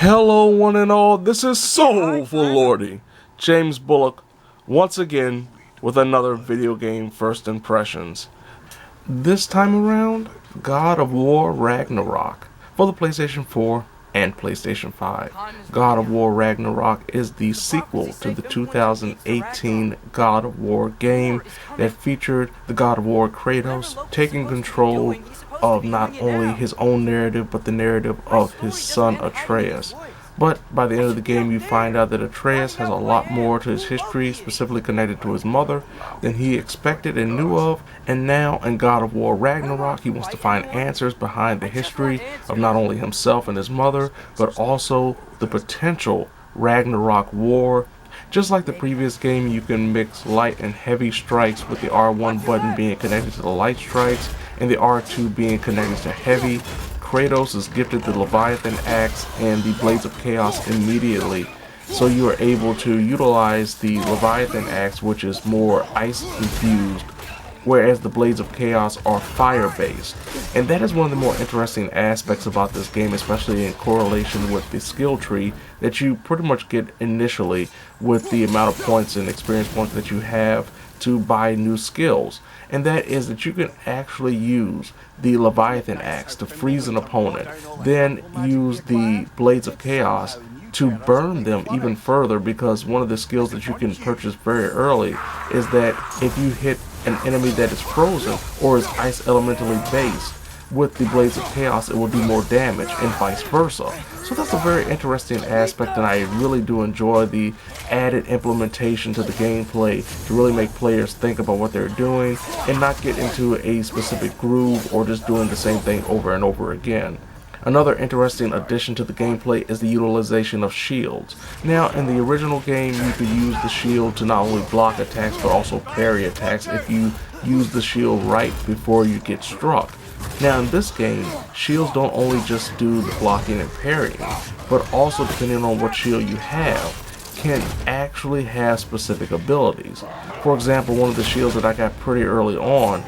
Hello one and all, this is Soulful Lordy, James Bullock, once again with another video game first impressions. This time around, God of War Ragnarok for the PlayStation 4 and PlayStation 5. God of War Ragnarok is the sequel to the 2018 God of War game that featured the God of War Kratos taking control of not only his own narrative but the narrative of his son Atreus. But by the end of the game you find out that Atreus has a lot more to his history, specifically connected to his mother, than he expected and knew of, and now in God of War Ragnarok he wants to find answers behind the history of not only himself and his mother, but also the potential Ragnarok war. Just like the previous game, you can mix light and heavy strikes, with the R1 button being connected to the light strikes and the R2 being connected to heavy. Kratos is gifted the Leviathan Axe and the Blades of Chaos immediately, so you are able to utilize the Leviathan Axe, which is more ice infused, whereas the Blades of Chaos are fire based. And that is one of the more interesting aspects about this game, especially in correlation with the skill tree that you pretty much get initially with the amount of points and experience points that you have to buy new skills. And that is that you can actually use the Leviathan Axe to freeze an opponent, then use the Blades of Chaos to burn them even further, because one of the skills that you can purchase very early is that if you hit an enemy that is frozen or is ice elementally based, with the Blades of Chaos it will do more damage, and vice versa. So that's a very interesting aspect, and I really do enjoy the added implementation to the gameplay to really make players think about what they're doing and not get into a specific groove or just doing the same thing over and over again. Another interesting addition to the gameplay is the utilization of shields. Now, in the original game, you could use the shield to not only block attacks but also parry attacks if you use the shield right before you get struck. Now in this game, shields don't only just do the blocking and parrying, but also, depending on what shield you have, can actually have specific abilities. For example, one of the shields that I got pretty early on,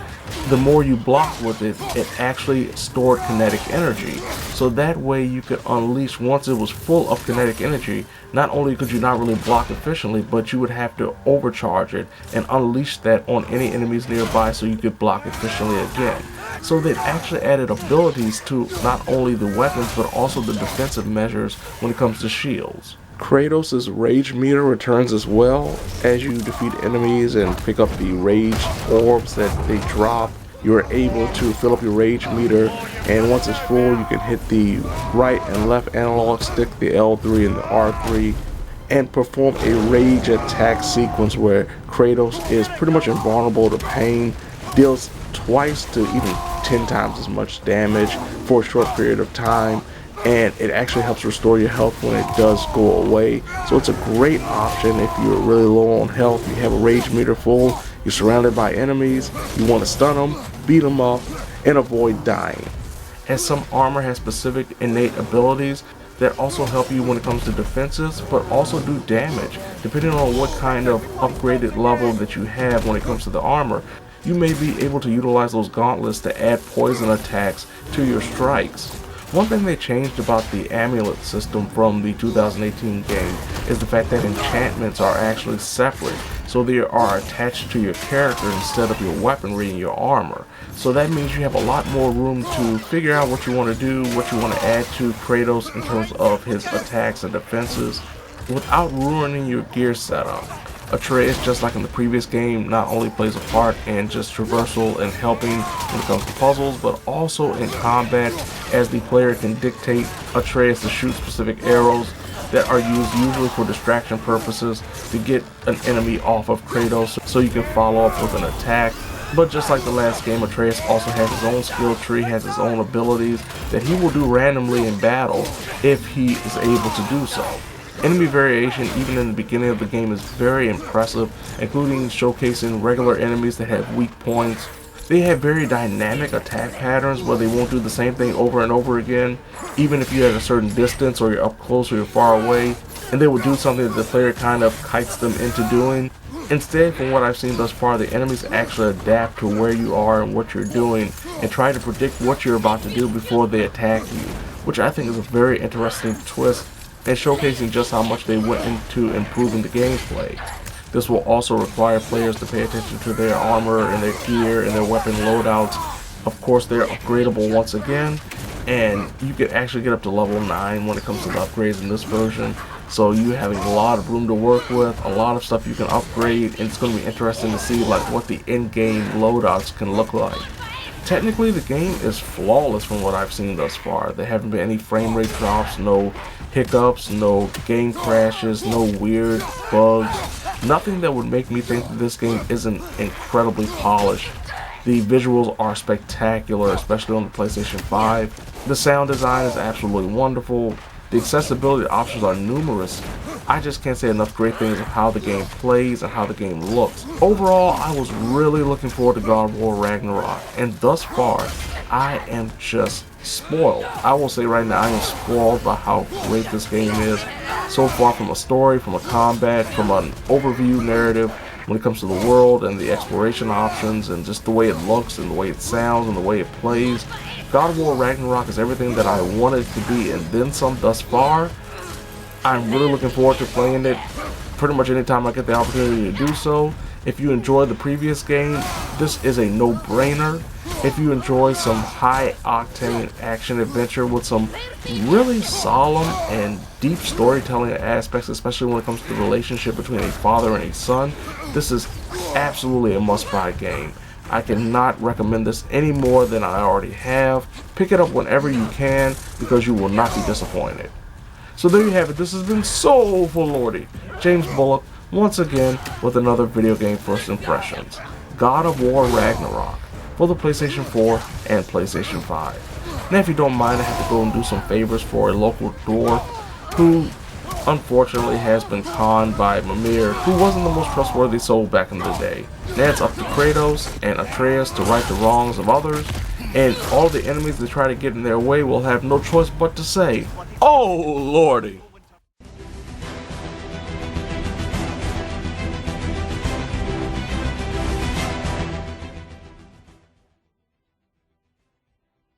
the more you block with it, it actually stored kinetic energy. So that way you could unleash, once it was full of kinetic energy, not only could you not really block efficiently, but you would have to overcharge it and unleash that on any enemies nearby so you could block efficiently again. So they've actually added abilities to not only the weapons but also the defensive measures when it comes to shields. Kratos' rage meter returns as well. As you defeat enemies and pick up the rage orbs that they drop, you're able to fill up your rage meter, and once it's full you can hit the right and left analog stick, the L3 and the R3, and perform a rage attack sequence where Kratos is pretty much invulnerable to pain, deals twice to even 10 times as much damage for a short period of time, and it actually helps restore your health when it does go away. So it's a great option if you're really low on health, you have a rage meter full, you're surrounded by enemies, you want to stun them, beat them up, and avoid dying. As some armor has specific innate abilities that also help you when it comes to defenses, but also do damage. Depending on what kind of upgraded level that you have when it comes to the armor, you may be able to utilize those gauntlets to add poison attacks to your strikes. One thing they changed about the amulet system from the 2018 game is the fact that enchantments are actually separate, so they are attached to your character instead of your weaponry and your armor. So that means you have a lot more room to figure out what you want to do, what you want to add to Kratos in terms of his attacks and defenses, without ruining your gear setup. Atreus, just like in the previous game, not only plays a part in just traversal and helping when it comes to puzzles, but also in combat, as the player can dictate Atreus to shoot specific arrows that are used usually for distraction purposes to get an enemy off of Kratos so you can follow up with an attack. But just like the last game, Atreus also has his own skill tree, has his own abilities that he will do randomly in battle if he is able to do so. Enemy variation, even in the beginning of the game, is very impressive, including showcasing regular enemies that have weak points. They have very dynamic attack patterns where they won't do the same thing over and over again, even if you're at a certain distance or you're up close or you're far away, and they will do something that the player kind of kites them into doing. Instead, from what I've seen thus far, the enemies actually adapt to where you are and what you're doing and try to predict what you're about to do before they attack you, which I think is a very interesting twist and showcasing just how much they went into improving the gameplay. This will also require players to pay attention to their armor and their gear and their weapon loadouts. Of course, they're upgradable once again, and you can actually get up to level 9 when it comes to the upgrades in this version. So you having a lot of room to work with, a lot of stuff you can upgrade, and it's going to be interesting to see like what the in-game loadouts can look like. Technically, the game is flawless from what I've seen thus far. There haven't been any frame rate drops, no hiccups, no game crashes, no weird bugs. Nothing that would make me think that this game isn't incredibly polished. The visuals are spectacular, especially on the PlayStation 5. The sound design is absolutely wonderful. The accessibility options are numerous. I just can't say enough great things of how the game plays and how the game looks. Overall, I was really looking forward to God of War Ragnarok, and thus far, I am just spoiled. I will say right now, I am spoiled by how great this game is. So far, from a story, from a combat, from an overview narrative, when it comes to the world and the exploration options and just the way it looks and the way it sounds and the way it plays. God of War Ragnarok is everything that I wanted it to be and then some thus far. I'm really looking forward to playing it pretty much anytime I get the opportunity to do so. If you enjoyed the previous game, this is a no-brainer. If you enjoy some high-octane action adventure with some really solemn and deep storytelling aspects, especially when it comes to the relationship between a father and a son, this is absolutely a must-buy game. I cannot recommend this any more than I already have. Pick it up whenever you can because you will not be disappointed. So there you have it. This has been Soulful Lordy, James Bullock, once again with another video game first impressions. God of War Ragnarok for the PlayStation 4 and PlayStation 5. Now if you don't mind, I have to go and do some favors for a local dwarf who unfortunately has been conned by Mimir, who wasn't the most trustworthy soul back in the day. Now it's up to Kratos and Atreus to right the wrongs of others, and all the enemies that try to get in their way will have no choice but to say, "Oh Lordy!"